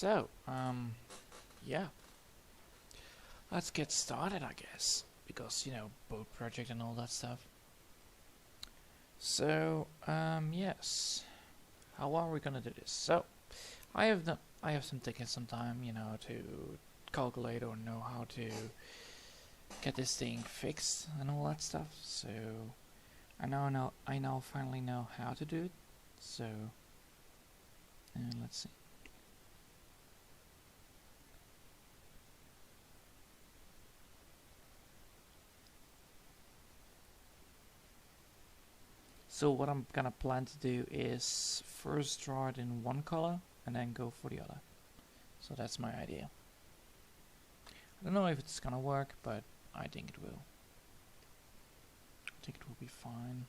So, yeah, let's get started, I guess, because boat project and all that stuff. So, yes, how are we gonna do this? So, I have taken some time, to calculate or know how to get this thing fixed and all that stuff. So, I now finally know how to do it. So, let's see. So what I'm gonna plan to do is first draw it in one color and then go for the other. So that's my idea. I don't know if it's gonna work, but I think it will. I think it will be fine.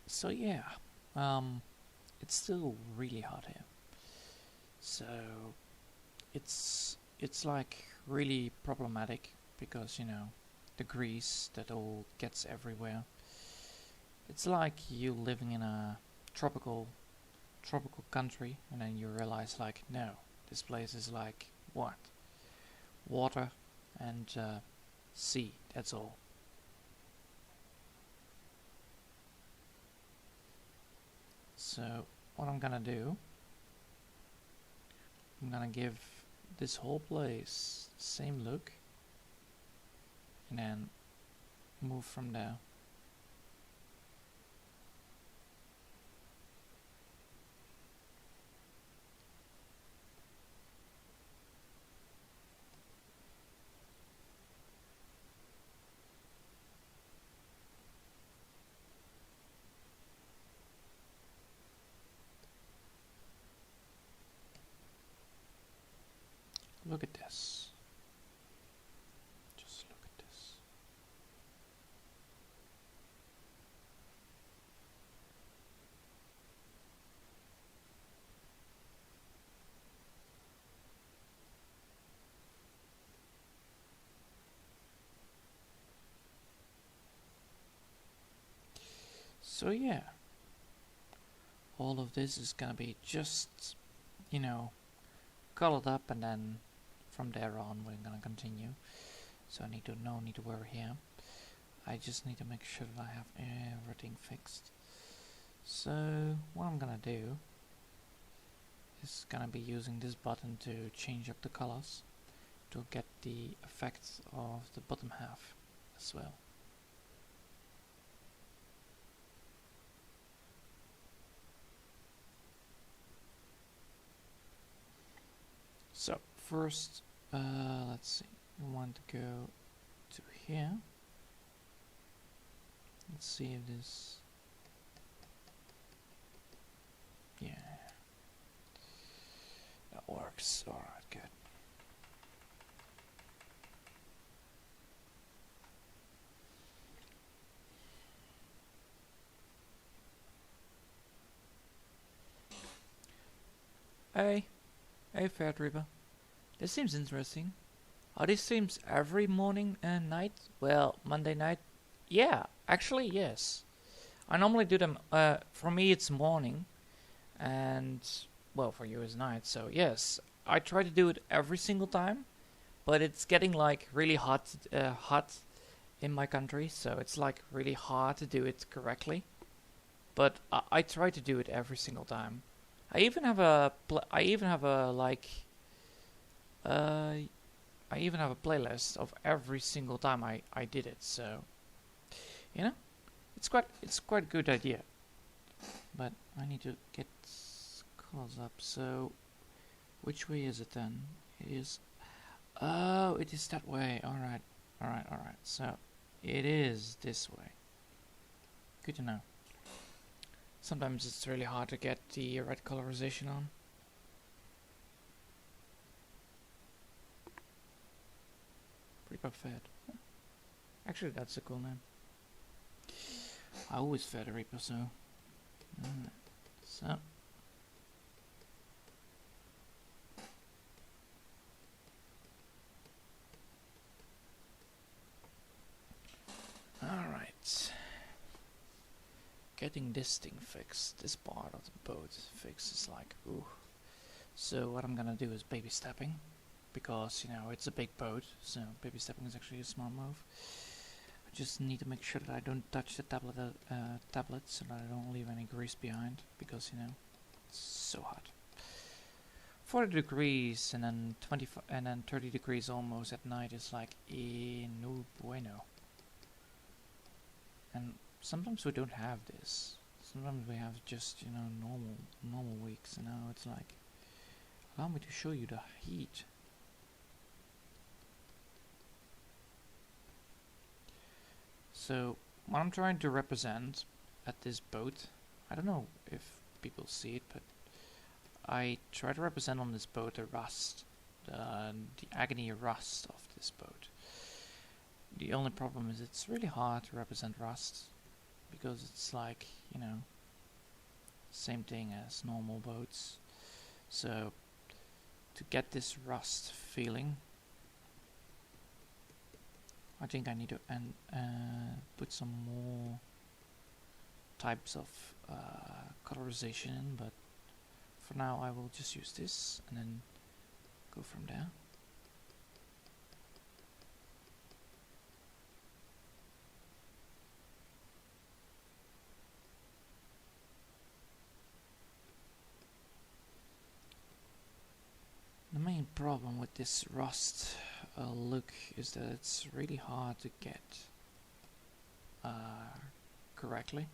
So yeah, it's still really hot here. So it's like really problematic because the grease that all gets everywhere. It's like you living in a tropical country and then you realize like, no, this place is like what? Water and sea, that's all. So what I'm gonna do, I'm gonna give this whole place the same look and then move from there. Look at this. Just look at this. So yeah, all of this is gonna be just, colored up, and then from there on we're gonna continue. So no need to worry here. I just need to make sure that I have everything fixed. So what I'm gonna do is gonna be using this button to change up the colors to get the effect of the bottom half as well. So first, let's see, we want to go to here. Let's see if this, yeah, that works. Alright, good. Hey, Fair Tripper. This seems interesting. Are these streams every morning and night? Well, Monday night? Yeah, actually, yes. I normally do them, for me it's morning, and, well, for you it's night, so yes. I try to do it every single time, but it's getting, like, really hot in my country, so it's, like, really hard to do it correctly. But I try to do it every single time. I even have a playlist of every single time I did it, so it's quite a good idea. But I need to get colors up. So which way is it then? It is, oh, it is that way. Alright. So it is this way. Good to know. Sometimes it's really hard to get the right colorization on. Reaper Fed. Actually, that's a cool name. I always fed a Reaper, so. So. getting this thing fixed, this part of the boat fixed, is like, ooh. So what I'm gonna do is baby stepping, because, you know, it's a big boat, so baby stepping is actually a smart move. I just need to make sure that I don't touch the tablet, so that I don't leave any grease behind, because, you know, it's so hot. 40 degrees and then 25 and then 30 degrees almost at night is like, no bueno. And sometimes we don't have this. Sometimes we have just, you know, normal weeks, and now it's like, allow me to show you the heat. So what I'm trying to represent at this boat, I don't know if people see it, but I try to represent on this boat the rust, the agony rust of this boat. The only problem is it's really hard to represent rust, because it's like, you know, same thing as normal boats. So to get this rust feeling, I think I need to put some more types of colorization in, but for now I will just use this and then go from there. The main problem with this rust look is that it's really hard to get correctly,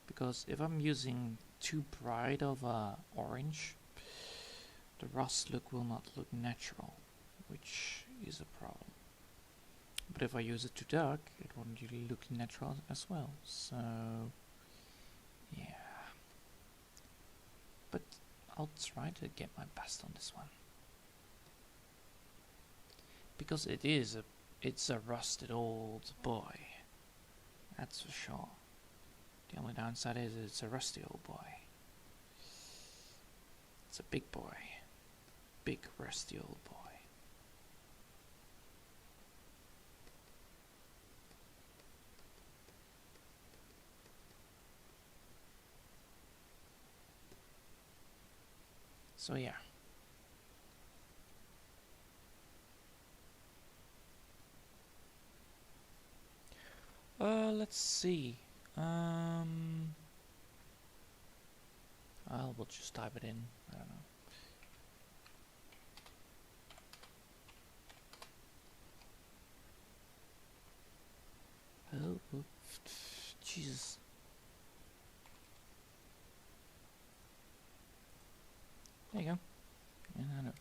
because if I'm using too bright of orange, the rust look will not look natural, which is a problem. But if I use it too dark, it won't really look natural as well. So yeah, but I'll try to get my best on this one, because it's a rusted old boy, that's for sure. The only downside is it's a rusty old boy. It's a big boy, big rusty old boy. So yeah. Let's see. We'll just type it in. I don't know. Oh, Jesus. There you go. Yeah, I know.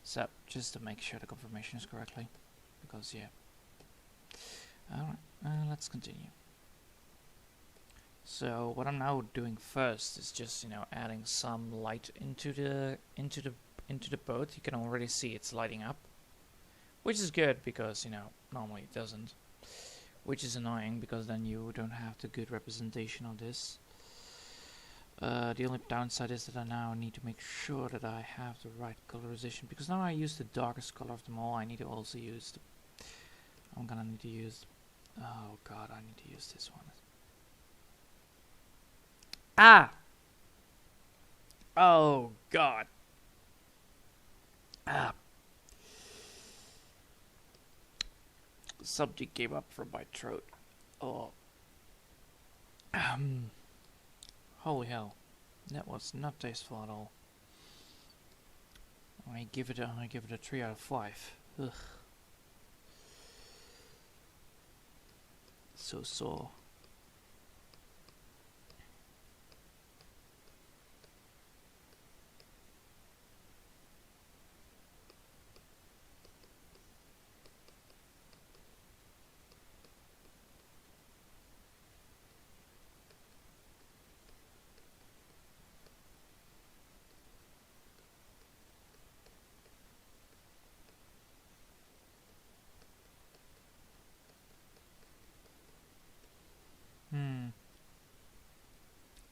So, just to make sure the confirmation is correctly, because yeah. Alright, let's continue. So what I'm now doing first is just, you know, adding some light into the boat. You can already see it's lighting up, which is good, because, you know, normally it doesn't, which is annoying, because then you don't have the good representation of this. The only downside is that I now need to make sure that I have the right colorization, because now I use the darkest color of them all. I need to also use I'm gonna need to use, oh god, I need to use this one. Ah! Oh god. Ah. Something came up from my throat. Oh. Holy hell. That was not tasteful at all. I give it a 3 out of 5. Ugh. So sore.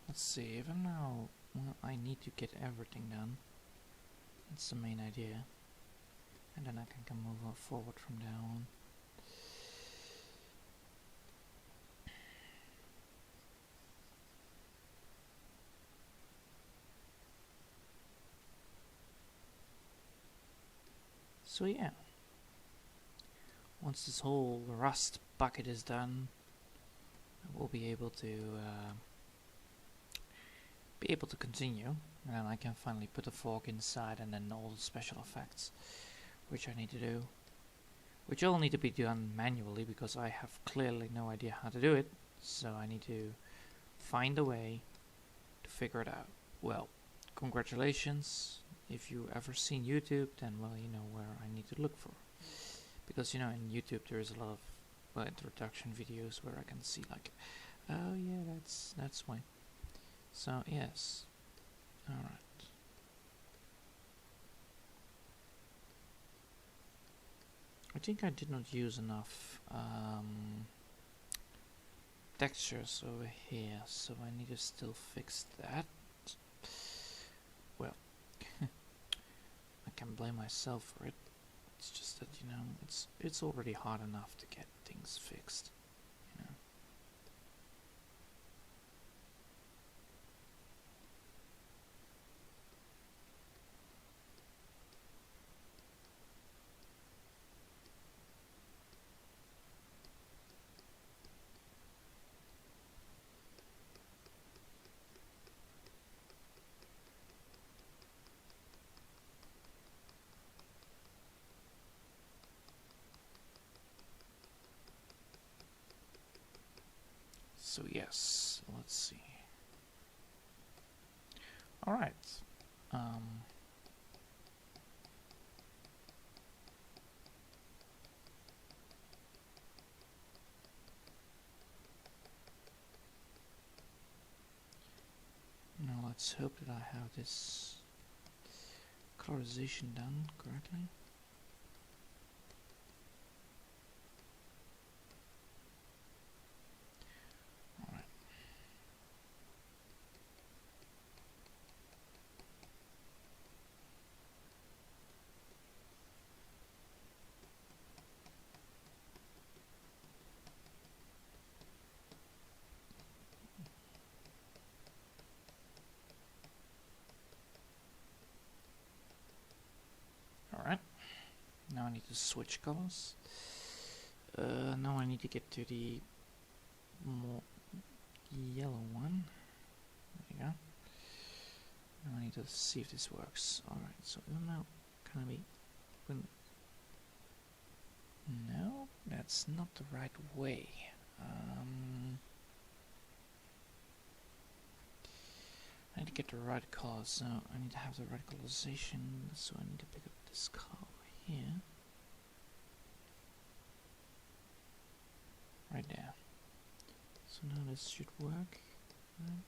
Let's see, if I'm now, well, I need to get everything done. That's the main idea. And then I can move forward from there on. So yeah, once this whole rust bucket is done, we'll be able to continue, and I can finally put the fork inside, and then all the special effects which I need to do, which all need to be done manually because I have clearly no idea how to do it. So I need to find a way to figure it out. Well, congratulations. If you ever seen YouTube, then well, you know where I need to look for, because you know in YouTube there is a lot of introduction videos where I can see like, oh yeah, that's why. So yes, all right. I think I did not use enough textures over here, so I need to still fix that. Well, I can blame myself for it. It's just that, you know, it's already hard enough to get things fixed, you know. So yes, let's see. All right. Now let's hope that I have this colorization done correctly. Alright, now I need to switch colors. Now I need to get to the more yellow one. There you go. Now I need to see if this works. Alright, so now can I be... No, that's not the right way. I need to get the right color, so I need to have the right colorization, so I need to pick up this color over here. Right there. So now this should work. Right?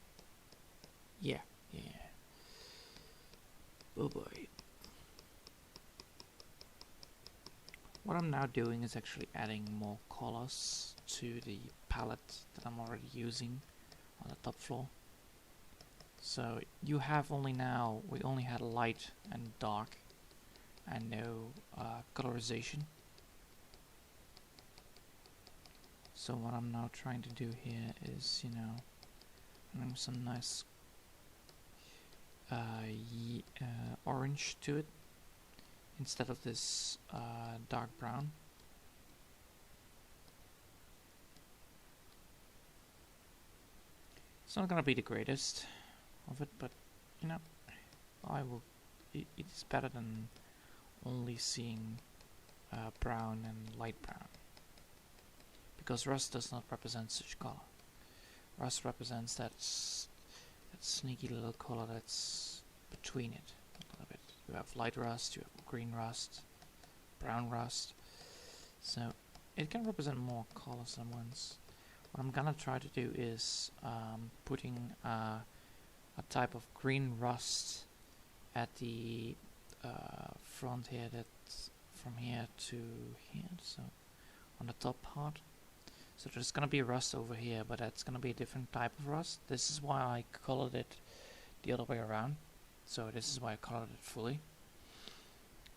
Yeah. Oh boy. What I'm now doing is actually adding more colors to the palette that I'm already using on the top floor. So you have only now, we only had light and dark and no colorization. So what I'm now trying to do here is, you know, adding some nice orange to it instead of this dark brown. It's not gonna be the greatest of it, but you know, it's better than only seeing brown and light brown, because rust does not represent such color. Rust represents that sneaky little color that's between it a little bit. You have light rust, you have green rust, brown rust, so it can represent more colors than once. What I'm gonna try to do is putting a type of green rust at the front here, that's from here to here, so on the top part. So there's gonna be rust over here, but that's gonna be a different type of rust. This is why I colored it the other way around. So this is why I colored it fully,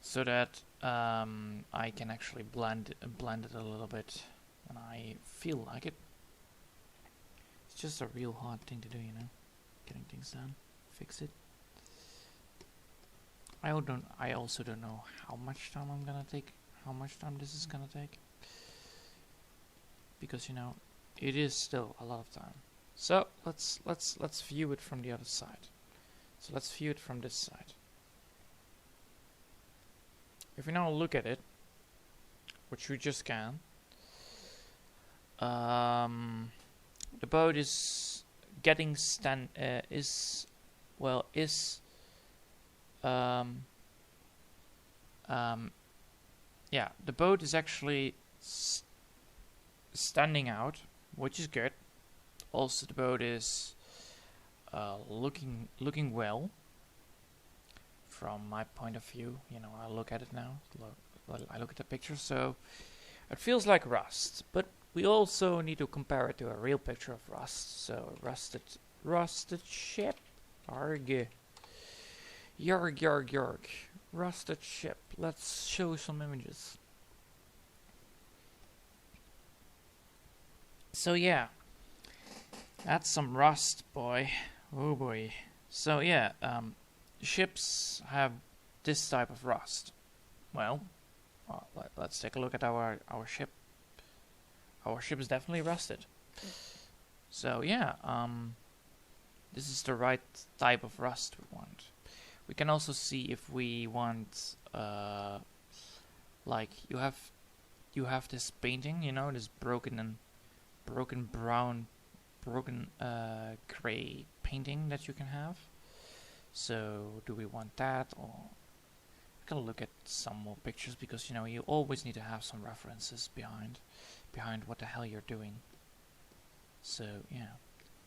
so that I can actually blend it a little bit when I feel like it. It's just a real hard thing to do, you know, getting things done, fix it. I also don't know how much time I'm gonna take. How much time this is gonna take. Because you know, it is still a lot of time. So let's view it from the other side. So let's view it from this side. If we now look at it, which we just can, the boat is getting yeah, the boat is actually standing out, which is good. Also, the boat is looking well from my point of view. You know, I look at it now. I look at the picture, so it feels like rust. But we also need to compare it to a real picture of rust. So rusted ship. Arg. Yarg, yarg, yarg. Rusted ship. Let's show some images. So yeah, that's some rust, boy. Oh boy. So yeah, ships have this type of rust. Well, let's take a look at our ship. Our ship is definitely rusted. So yeah, this is the right type of rust we want. We can also see if we want, like you have this painting, you know, this broken brown, gray painting that you can have. So do we want that, or we can look at some more pictures, because you know you always need to have some references behind what the hell you're doing. So yeah,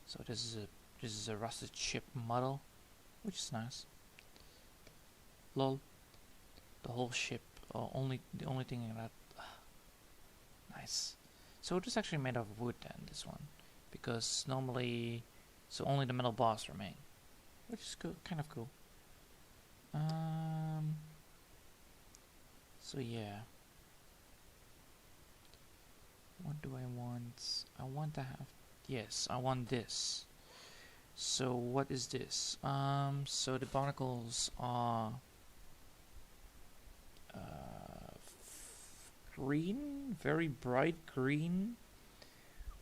so this is a rusted ship model, which is nice. Lol, the whole ship, the only thing that nice. So it is actually made of wood then, this one, because normally, so only the metal bars remain, which is cool, kind of cool. So yeah, what do I want? I want to have, yes, I want this. So what is this? So the barnacles are green, very bright green,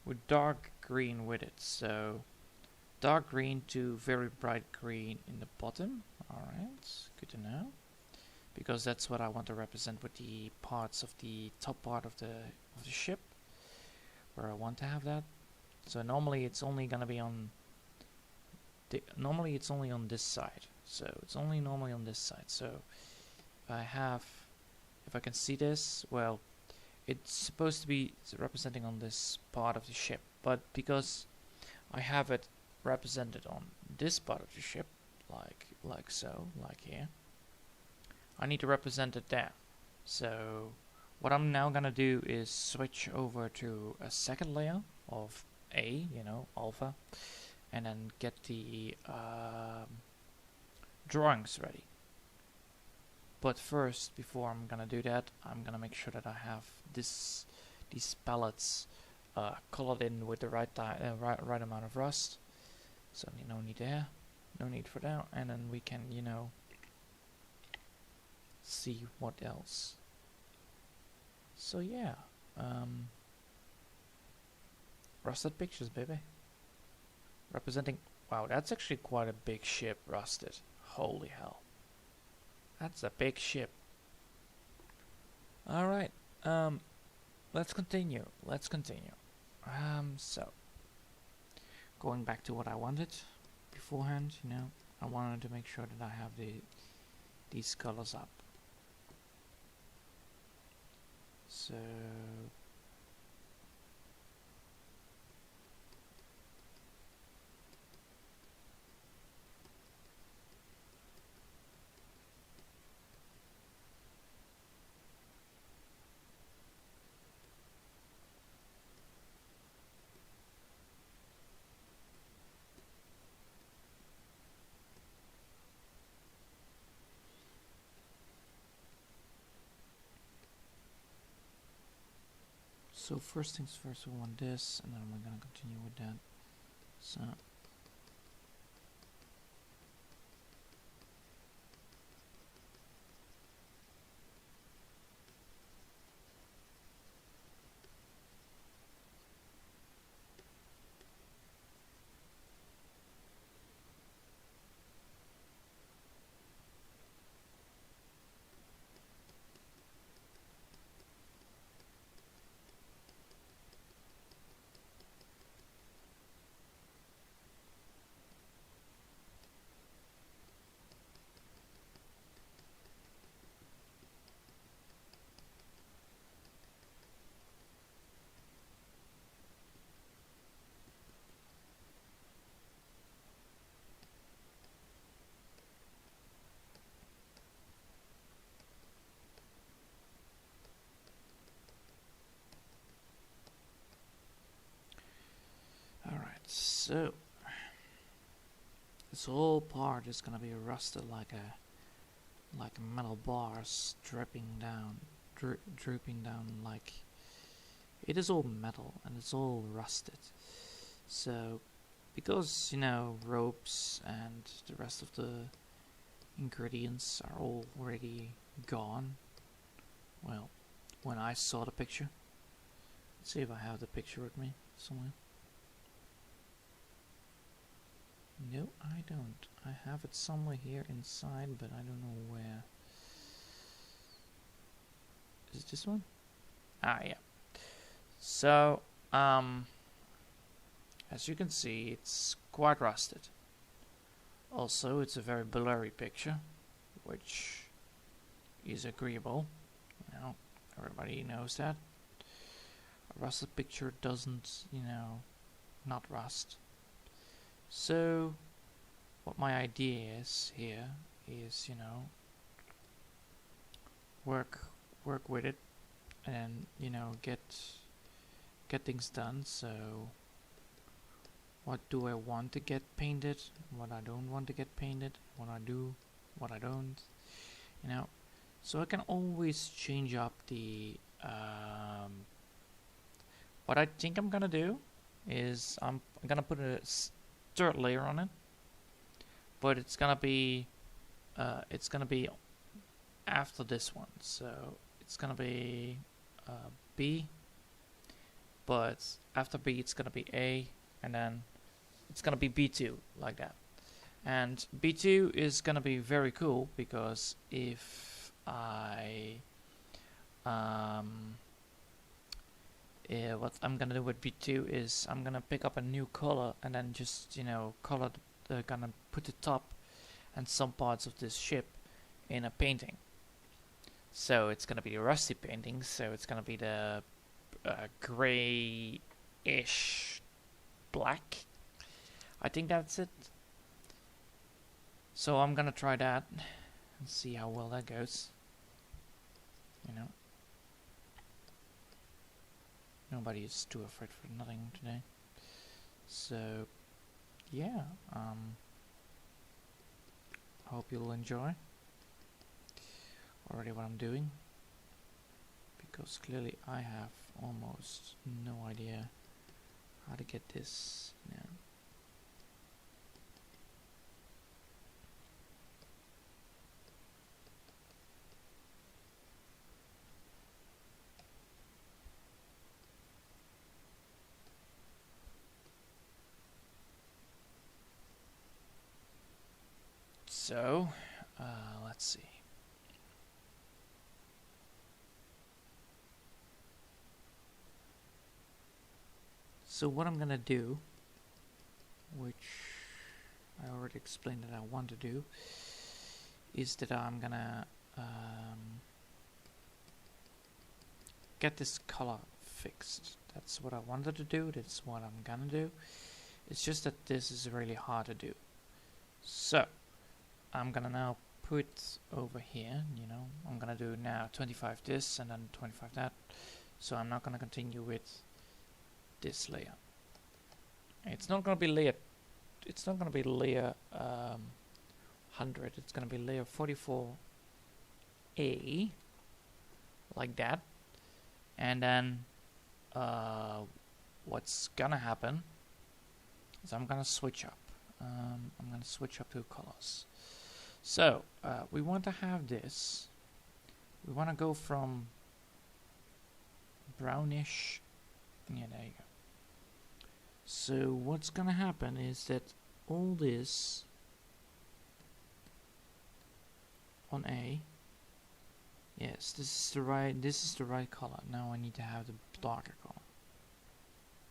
with dark green with it. So dark green to very bright green in the bottom. Alright, good to know, because that's what I want to represent with the parts of the top part of the ship, where I want to have that. So normally it's only gonna be on normally it's only on this side. So it's only normally on this side. So if I can see this, well, it's supposed to be representing on this part of the ship, but because I have it represented on this part of the ship, like so, like here, I need to represent it there. So what I'm now gonna do is switch over to a second layer of A, you know, alpha, and then get the drawings ready. But first, before I'm gonna do that, I'm gonna make sure that I have these palettes colored in with the right amount of rust. So no need there, no need for that, and then we can, you know, see what else. So yeah, rusted pictures, baby. Representing, wow, that's actually quite a big ship, rusted. Holy hell. That's a big ship. Alright, let's continue. So, going back to what I wanted beforehand, you know, I wanted to make sure that I have these colors up. So, first things first, we want this, and then we're gonna continue with that. So So this whole part is gonna be rusted like metal bars dripping down, drooping down. Like it is all metal and it's all rusted. So because ropes and the rest of the ingredients are already gone. Well, when I saw the picture, let's see if I have the picture with me somewhere. No, I don't. I have it somewhere here inside, but I don't know where. Is it this one? Ah, yeah. So, as you can see, it's quite rusted. Also, it's a very blurry picture, which is agreeable. Everybody knows that. A rusted picture doesn't, not rust. So, what my idea is here is, work with it, and get things done. So, what do I want to get painted? What I don't want to get painted? What I do? What I don't? So I can always change up the. What I think I'm gonna do is I'm gonna put a third layer on it, but it's gonna be after this one. So it's gonna be B, but after B it's gonna be A, and then it's gonna be B2 like that. And B2 is gonna be very cool because if I what I'm gonna do with B2 is I'm gonna pick up a new color and then just color gonna put the top and some parts of this ship in a painting. So it's gonna be a rusty painting. So it's gonna be the gray-ish black. I think that's it. So I'm gonna try that and see how well that goes. Nobody is too afraid for nothing today. So yeah, I hope you'll enjoy already what I'm doing, because clearly I have almost no idea how to get this now. So, let's see. So what I'm gonna do, which I already explained that I want to do, is that I'm gonna get this color fixed. That's what I wanted to do. That's what I'm gonna do. It's just that this is really hard to do. So I'm gonna now put over here, I'm gonna do now 25 this and then 25 that. So I'm not gonna continue with this layer. It's not gonna be layer 100. It's gonna be layer 44A, like that. And then what's gonna happen is I'm gonna switch up. I'm gonna switch up to colors. So we want to have this. We want to go from brownish. Yeah, there you go. So what's gonna happen is that all this on A. Yes, this is the right color. Now I need to have the darker color.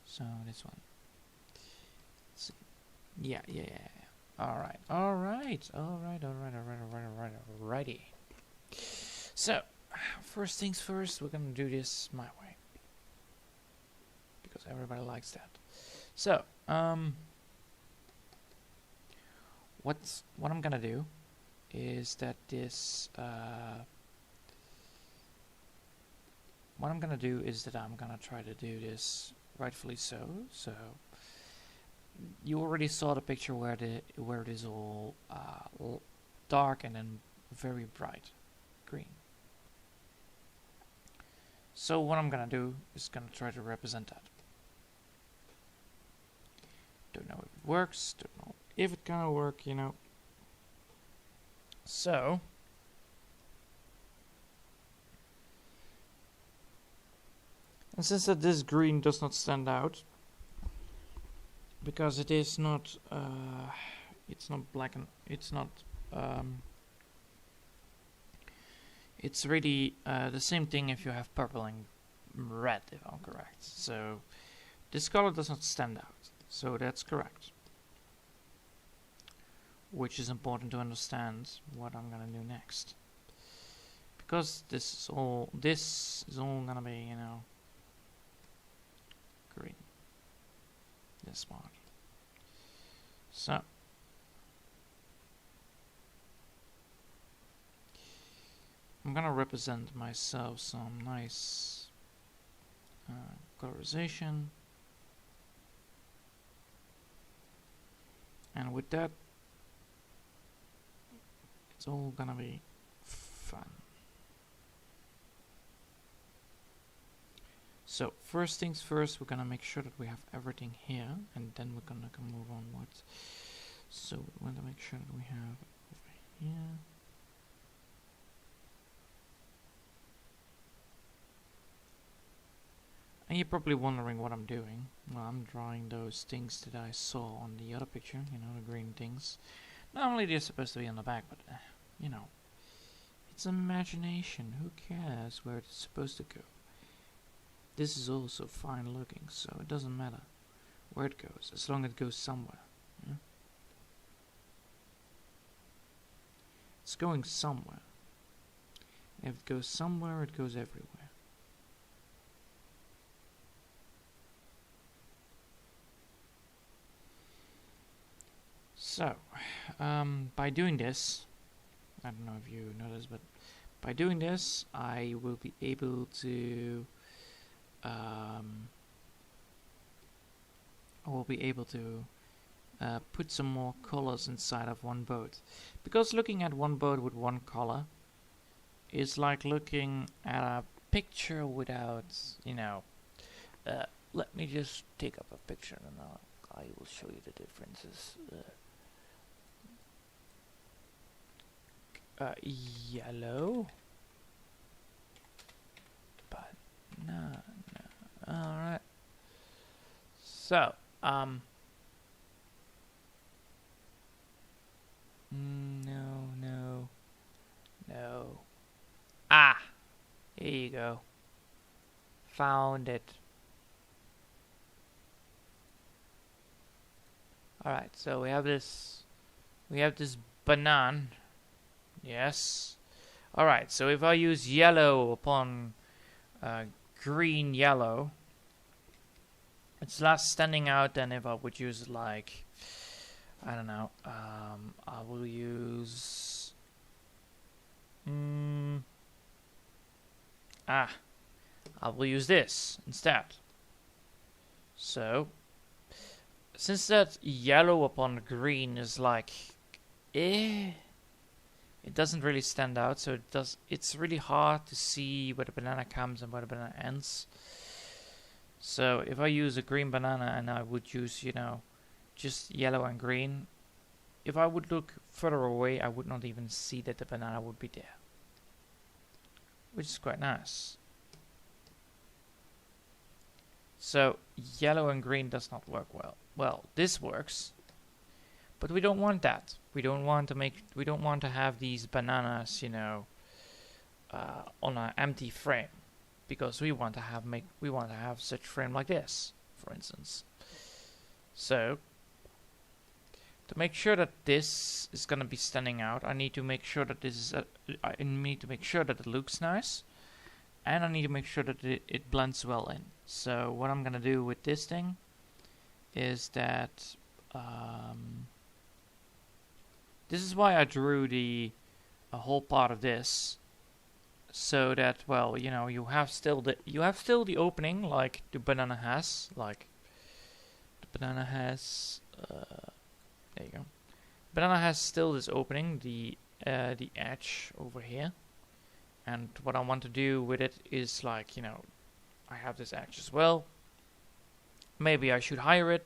So this one. So, yeah. Alrighty. So, first things first, we're gonna do this my way, because everybody likes that. So, what I'm gonna do is that this, I'm gonna try to do this rightfully so. So, you already saw the picture where it is all dark and then very bright green. So what I'm gonna do is gonna try to represent that. Don't know if it works, don't know if it's gonna work, you know. So and since that this green does not stand out, because it is not, it's not black and it's not, it's really the same thing if you have purple and red, if I'm correct. So this color does not stand out, so that's correct. Which is important to understand what I'm gonna do next, because this is all gonna be, you know, green. This one. So I'm gonna represent myself some nice colorization, and with that, it's all gonna be fun. So first things first, we're gonna make sure that we have everything here, and then we're gonna move onwards. So we want to make sure that we have over here. And you're probably wondering what I'm doing. Well, I'm drawing those things that I saw on the other picture, you know, the green things. Normally they're supposed to be on the back, but you know, it's imagination. Who cares where it's supposed to go? This is also fine looking, so it doesn't matter where it goes, as long as it goes somewhere. Yeah? It's going somewhere. If it goes somewhere, it goes everywhere. So, by doing this, I don't know if you noticed, but by doing this, I will be able to put some more colors inside of one boat, because looking at one boat with one color is like looking at a picture without, you know. Let me just take up a picture and I will show you the differences. Yellow, but no. All right. So, no. Ah, here you go. Found it. All right. So we have this banana. Yes. All right. So if I use yellow upon green yellow, it's less standing out than if I would use, like, I don't know, I will use I will use this instead. So since that yellow upon green is like it doesn't really stand out, so it's really hard to see where the banana comes and where the banana ends. So if I use a green banana and I would use, you know, just yellow and green, if I would look further away, I would not even see that the banana would be there, which is quite nice. So yellow and green does not work well. Well, this works, but we don't want that. We don't want to have these bananas, you know, on an empty frame, because we want to have such frame like this, for instance. So to make sure that this is gonna be standing out, I need to make sure that I need to make sure that it looks nice, and I need to make sure that it blends well in. So what I'm gonna do with this thing is that this is why I drew a whole part of this, so that, well, you know, you have still the opening like the banana has, There you go. Banana has still this opening, the edge over here. And what I want to do with it is like, I have this edge as well. Maybe I should hire it.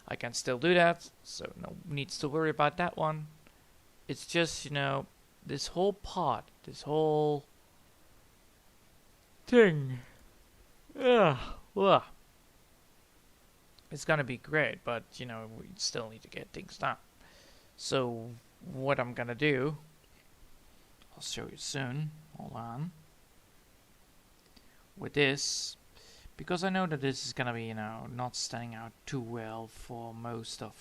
I can still do that, so no needs to worry about that one. It's just, this whole part, this whole thing. Ugh. It's gonna be great, but, we still need to get things done. So, what I'm gonna do, I'll show you soon. Hold on. With this, because I know that this is gonna be, not standing out too well for most of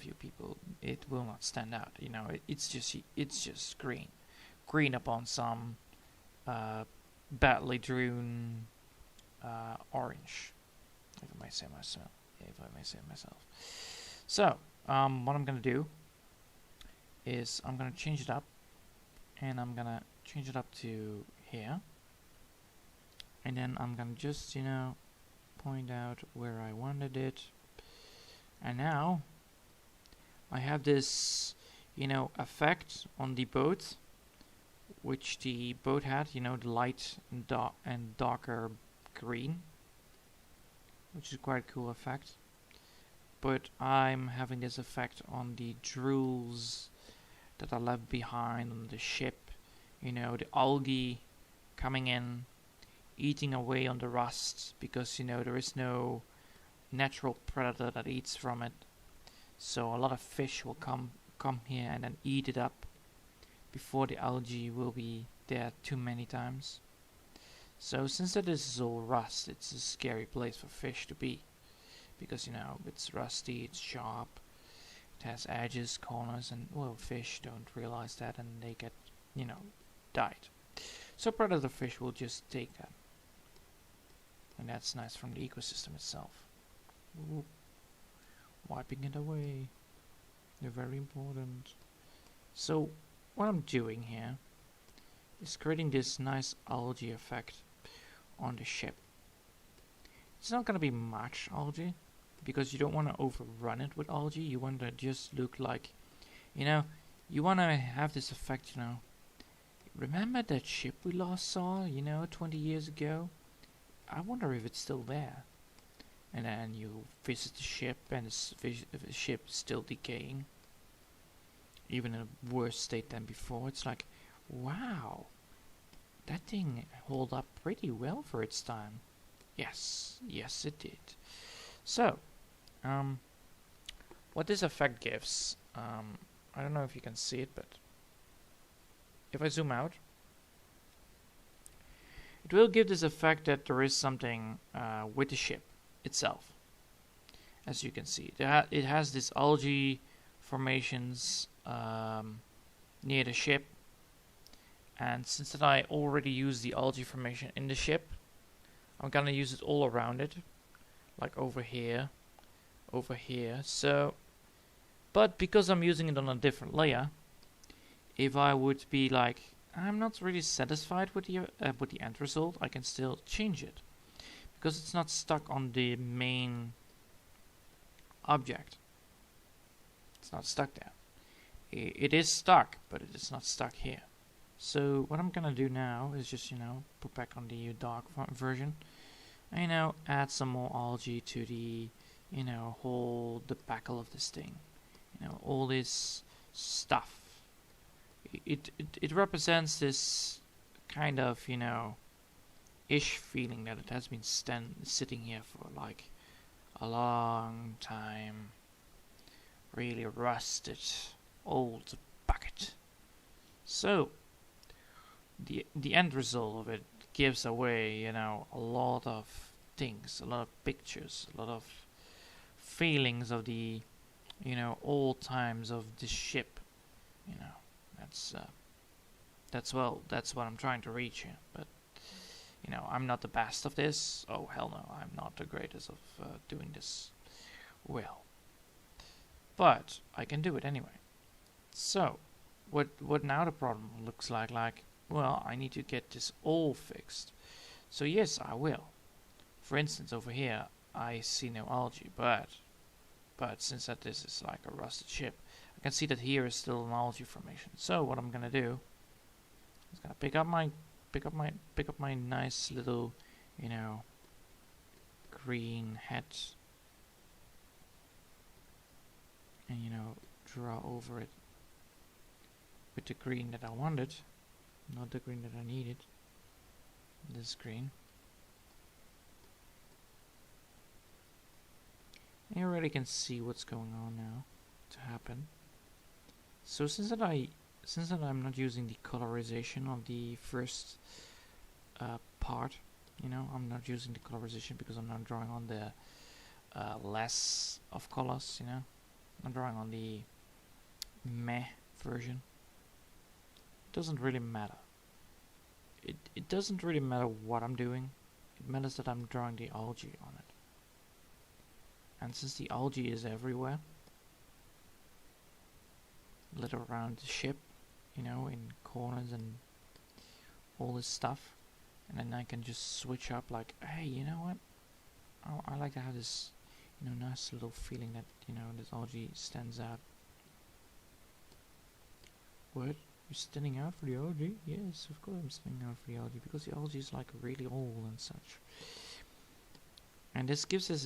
you people. It will not stand out. It's just green upon some badly drawn orange, if I may say myself. So, what I'm gonna do is I'm gonna change it up, and I'm gonna change it up to here, and then I'm gonna just point out where I wanted it, and now I have this effect on the boat, which the boat had, the light and darker green, which is quite a cool effect. But I'm having this effect on the drools that are left behind on the ship, the algae coming in, eating away on the rust, because there is no natural predator that eats from it. So a lot of fish will come here and then eat it up before the algae will be there too many times. So since this is all rust, it's a scary place for fish to be, because it's rusty, it's sharp, it has edges, corners, and fish don't realize that, and they get died. So predator fish will just take that, and that's nice from the ecosystem itself. Ooh. Wiping it away. They're very important. So what I'm doing here is creating this nice algae effect on the ship. It's not going to be much algae, because you don't want to overrun it with algae. You want to just look like, you want to have this effect, remember that ship we last saw, 20 years ago? I wonder if it's still there. And then you visit the ship, and the ship is still decaying, even in a worse state than before. It's like, wow, that thing held up pretty well for its time. Yes, it did. So, what this effect gives, I don't know if you can see it, but if I zoom out, it will give this effect that there is something with the ship itself. As you can see, it has this algae formations near the ship, and since that I already used the algae formation in the ship, I'm gonna use it all around it, like over here. So, but because I'm using it on a different layer, if I would be like, I'm not really satisfied with the end result, I can still change it, because it's not stuck on the main object. It's not stuck there. It is stuck, but it is not stuck here. So what I'm gonna do now is just put back on the dark version, and add some more algae to the whole debacle of this thing. All this stuff. It represents this kind of ish feeling that it has been sitting here for like a long time. Really rusted old bucket. So the end result of it gives away a lot of things, a lot of pictures, a lot of feelings of the old times of the ship. That's what I'm trying to reach here. But I'm not the best of this. Oh hell no, I'm not the greatest of doing this well. But I can do it anyway. So what now the problem looks like? Well, I need to get this all fixed. So yes, I will. For instance, over here I see no algae, but But since that this is like a rusted ship, I can see that here is still an algae formation. So what I'm gonna do is gonna pick up my nice little, you know, green hat, and you know, draw over it with the green that I wanted, not the green that I needed. This green. And you already can see what's going on now to happen. So since that I'm not using the colorization on the first part, you know, I'm not using the colorization because I'm not drawing on the less of colors, you know. I'm drawing on the meh version. It doesn't really matter. It doesn't really matter what I'm doing. It matters that I'm drawing the algae on it. And since the algae is everywhere, lit around the ship, you know, in corners and all this stuff, and then I can just switch up like, hey, you know what? I like to have this, you know, nice little feeling that, you know, this algae stands out. What? You're standing out for the algae? Yes, of course I'm standing out for the algae, because the algae is like really old and such. And this gives us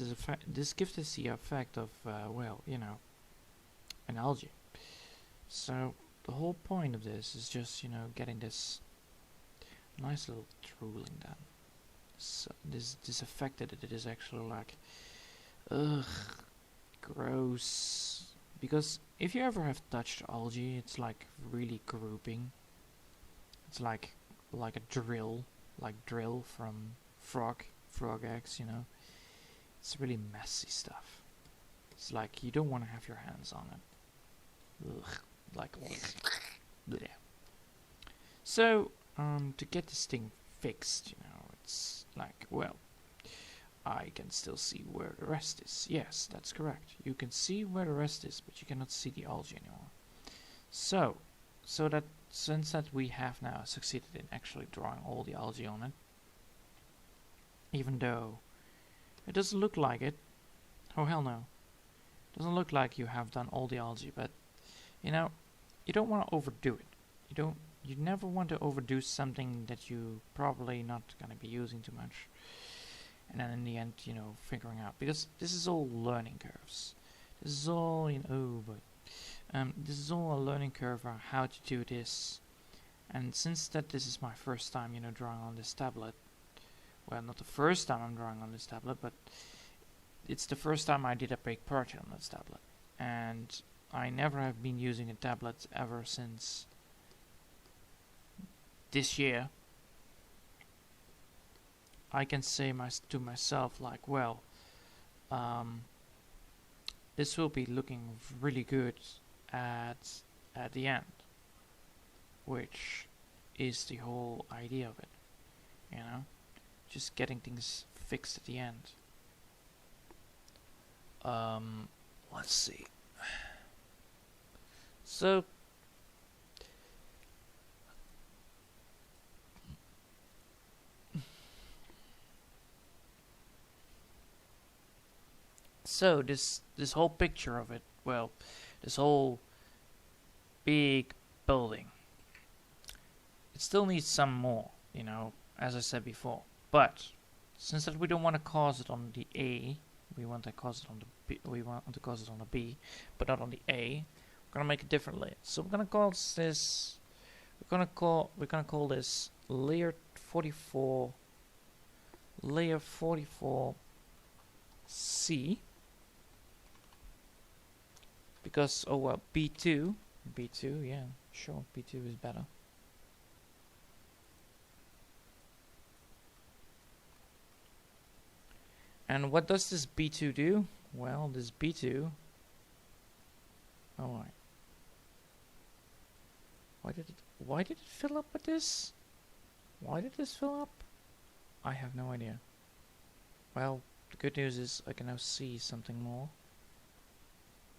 the effect of, well, you know, an algae. So the whole point of this is just, you know, getting this nice little drooling done. So this effect that it is actually like, ugh, gross. Because if you ever have touched algae, it's like really grouping. It's like a drill, from frog eggs, you know. It's really messy stuff. It's like you don't want to have your hands on it. Ugh, like, bleh. So, to get this thing fixed, you know, it's like, well, I can still see where the rest is. Yes, that's correct. You can see where the rest is, but you cannot see the algae anymore. So that since that we have now succeeded in actually drawing all the algae on it, even though it doesn't look like it. Oh hell no. It doesn't look like you have done all the algae, but you know, you don't want to overdo it. You never want to overdo something that you probably not gonna be using too much. And then in the end, you know, figuring out, because this is all learning curves. This is all, you know, this is all a learning curve on how to do this. And since that this is my first time, you know, drawing on this tablet, well, not the first time I'm drawing on this tablet, but it's the first time I did a big project on this tablet. And I never have been using a tablet ever since this year. I can say to myself like, well, this will be looking really good at the end, which is the whole idea of it, you know, just getting things fixed at the end. Let's see. So this whole picture of it, well, this whole big building, it still needs some more, you know, as I said before. But since that we don't want to cause it on the A, we want to cause it on the B, but not on the A. We're gonna make a different layer. So we're gonna call this. We're gonna call this layer 44. Layer 44C. Because B2, yeah, sure, B2 is better. And what does this B2 do? Well, this B2. Oh, why did it fill up with this? Why did this fill up? I have no idea. Well, the good news is I can now see something more.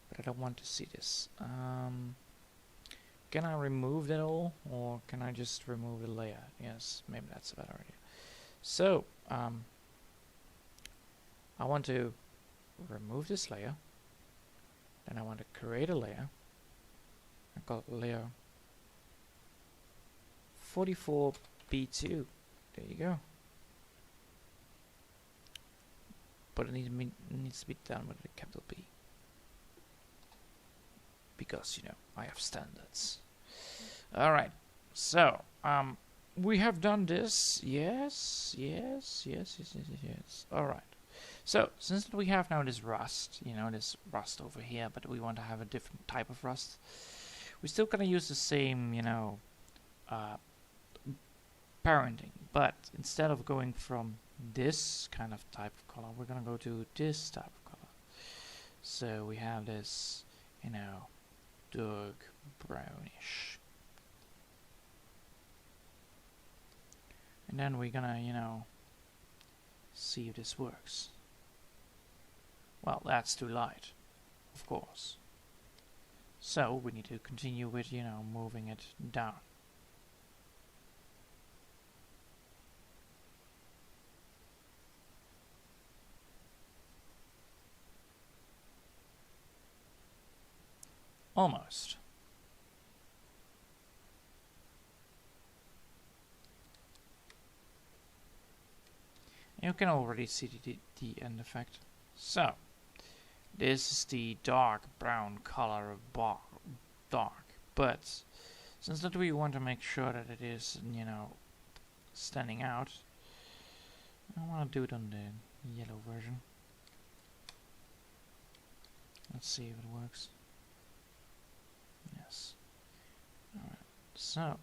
But I don't want to see this. Can I remove that all? Or can I just remove the layer? Yes, maybe that's a better idea. So, I want to remove this layer. Then I want to create a layer. I call it layer 44B2. There you go. But it needs to be done with a capital B. Because, you know, I have standards. Alright, so, we have done this. Yes. Alright. So, since we have now this rust, you know, this rust over here, but we want to have a different type of rust, we're still going to use the same, you know, parenting, but instead of going from this kind of type of color, we're going to go to this type of color. So we have this, you know, dark brownish. And then we're gonna, you know, see if this works. Well, that's too light, of course. So we need to continue with, you know, moving it down. Almost. You can already see the end effect. So, this is the dark brown color of dark, but since that we want to make sure that it is, you know, standing out, I want to do it on the yellow version. Let's see if it works. Yes. Alright, so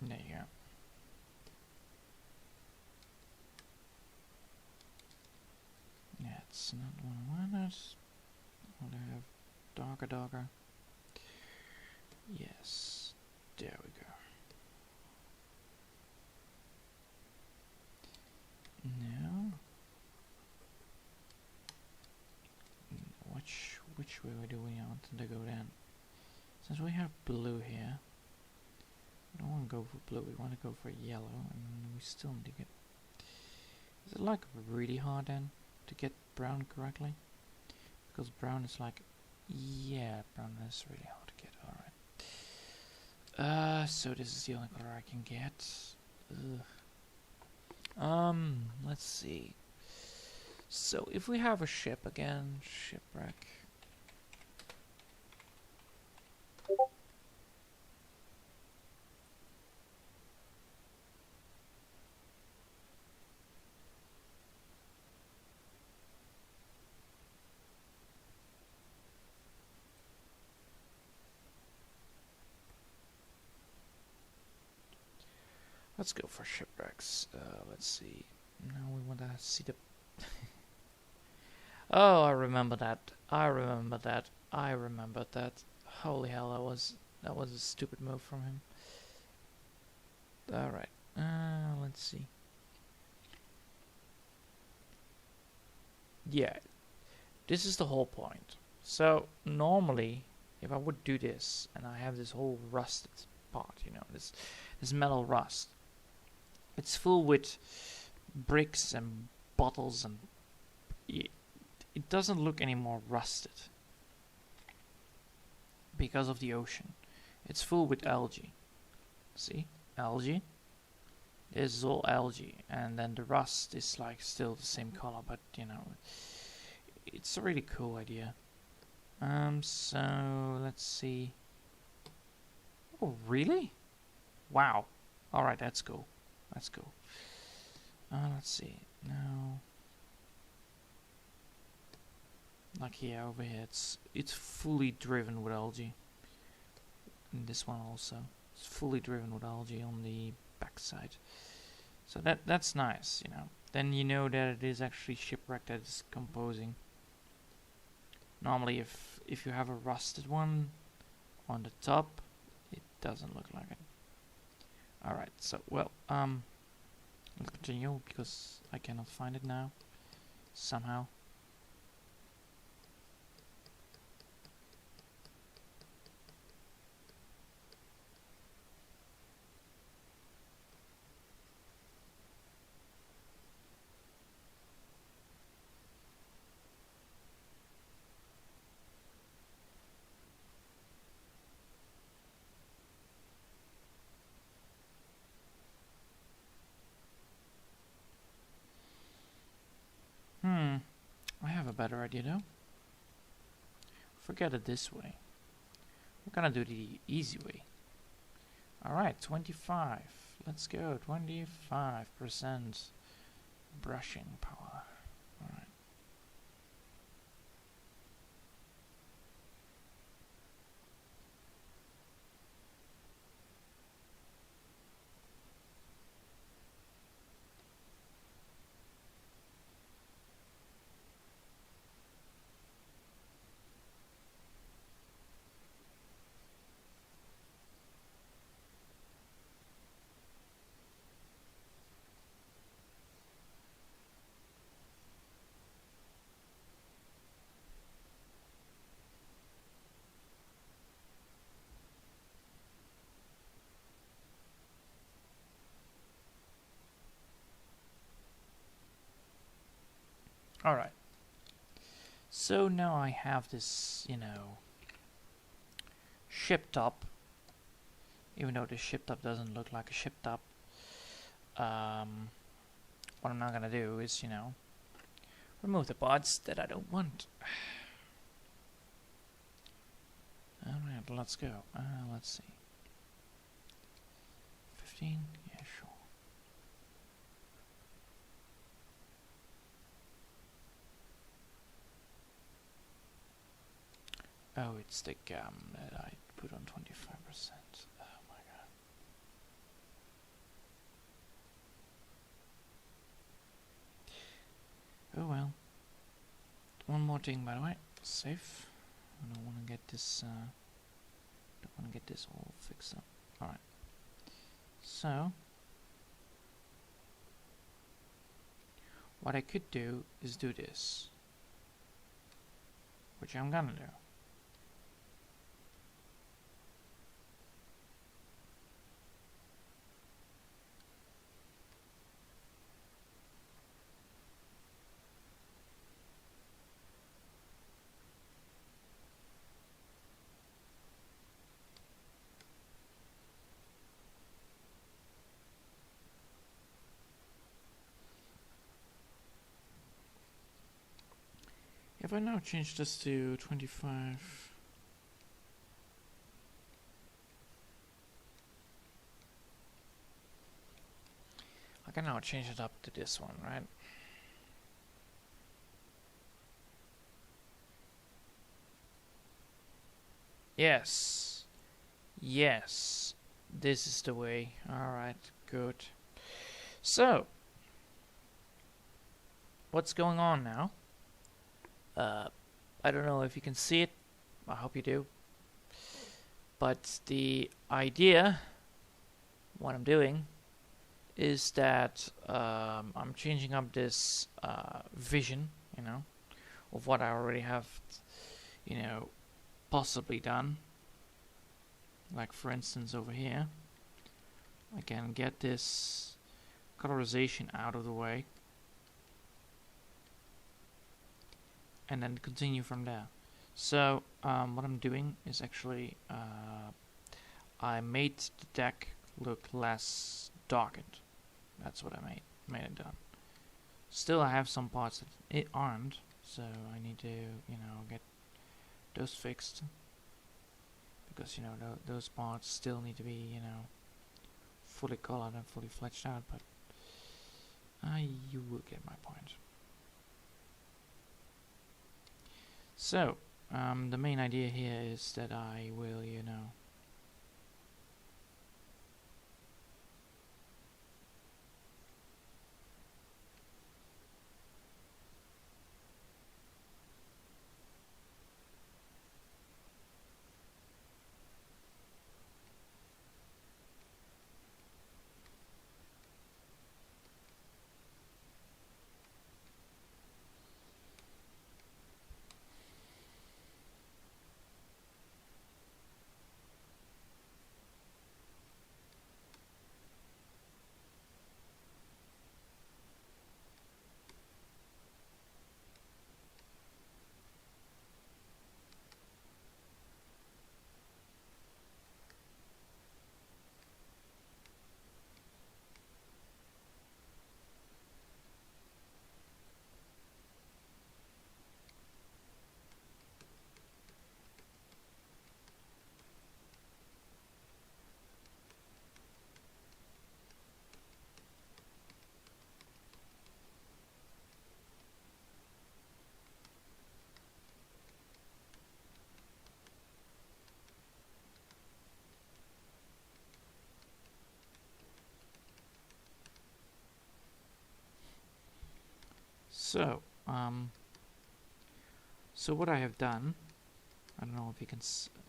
there you go. Yeah, it's not what I wanted. I want to have darker. Yes, there we go. Now, which way do we want to go then? Since we have blue here, we don't want to go for blue, we want to go for yellow, and we still need to get... Is it like really hard then to get brown correctly? Because brown is like... Yeah, brown is really hard to get, alright. So this is the only color I can get. Let's see. So if we have a ship again, shipwreck. Let's go for shipwrecks. Let's see. Now we want to see the... Oh, I remember that. I remember that. Holy hell, that was a stupid move from him. Alright. Let's see. Yeah. This is the whole point. So, normally, if I would do this, and I have this whole rusted part, you know, this metal rust, it's full with bricks and bottles, and it doesn't look any more rusted because of the ocean. It's full with algae. See? Algae. This is all algae, and then the rust is like still the same color, but you know, it's a really cool idea. So let's see. Oh, really? Wow. Alright, that's cool. That's cool. Let's see. Now, like here, over here, it's fully driven with algae. And this one also. It's fully driven with algae on the backside. So that's nice, you know. Then you know that it is actually shipwreck that is composing. Normally, if you have a rusted one on the top, it doesn't look like it. Alright, so, well, let's continue, because I cannot find it now, somehow. better idea though. Forget it this way. We're gonna do the easy way. Alright, 25. Let's go. 25% brushing power. Alright. Alright. So now I have this, you know, ship top. Even though the ship top doesn't look like a ship top. What I'm not gonna do is, you know, remove the parts that I don't want. Alright, let's go. Let's see. 15? Yeah, sure. Oh, it's the gum that I put on 25%. Oh my god. Oh well. One more thing, by the way. Save. I don't want to get this. Don't want to get this all fixed up. All right. So, what I could do is do this, which I'm gonna do. If I now change this to 25, I can now change it up to this one, right? Yes. Yes. This is the way. Alright, good. So, what's going on now? I don't know if you can see it. I hope you do. But the idea, what I'm doing, is that I'm changing up this vision, you know, of what I already have, you know, possibly done. Like for instance over here, I can get this colorization out of the way and then continue from there. So what I'm doing is actually I made the deck look less darkened. That's what I made it done. Still I have some parts that it aren't, so I need to, you know, get those fixed, because, you know, those parts still need to be, you know, fully colored and fully fleshed out, but you will get my point. So the main idea here is that I will, you know, So, so what I have done, I don't know if you can,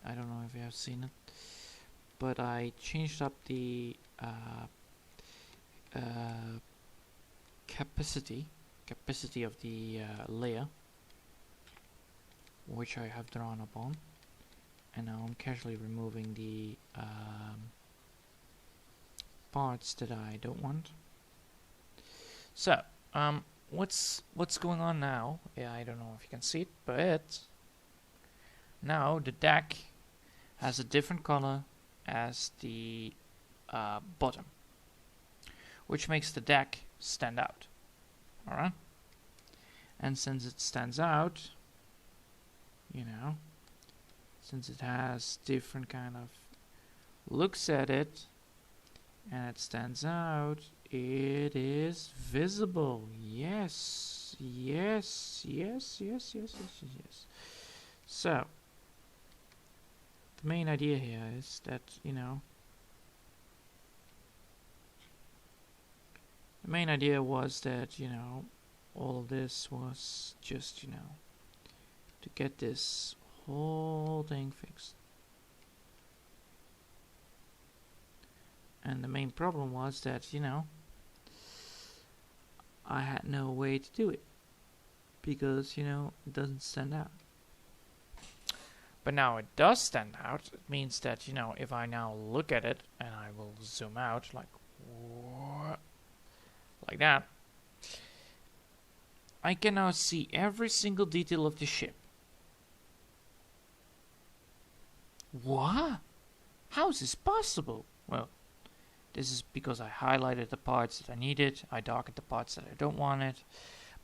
I don't know if you have seen it, but I changed up the capacity of the layer, which I have drawn upon, and now I'm casually removing the parts that I don't want. So, what's going on now? Yeah, I don't know if you can see it, but now the deck has a different color as the bottom, which makes the deck stand out. Alright? And since it stands out, you know, since it has different kind of looks at it, and it stands out, it is visible. Yes, yes, yes, yes, yes, yes, yes. So, the main idea here is that, you know, the main idea was that, you know, all of this was just, you know, to get this whole thing fixed. And the main problem was that, you know, I had no way to do it because, you know, it doesn't stand out. But now it does stand out. It means that, you know, if I now look at it and I will zoom out like that, I can now see every single detail of the ship. What? How is this possible? Well, this is because I highlighted the parts that I needed, I darkened the parts that I don't want it,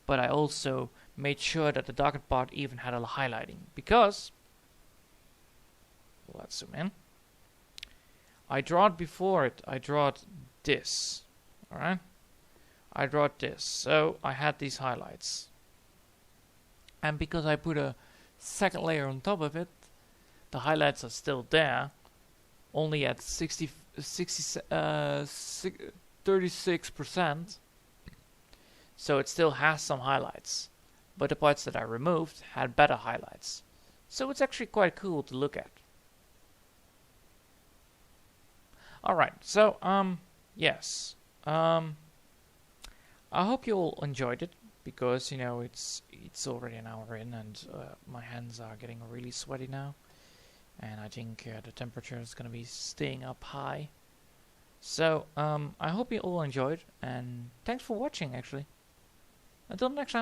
but I also made sure that the darkened part even had a highlighting, because, let's zoom in, I drawed before it, I drawed this, alright? I drawed this, so I had these highlights. And because I put a second layer on top of it, the highlights are still there, only at 36%, so it still has some highlights, but the parts that I removed had better highlights, so it's actually quite cool to look at. Alright, so yes, I hope you all enjoyed it, because, you know, it's already an hour in, and my hands are getting really sweaty now. And I think the temperature is going to be staying up high. So, I hope you all enjoyed, and thanks for watching, actually. Until next time.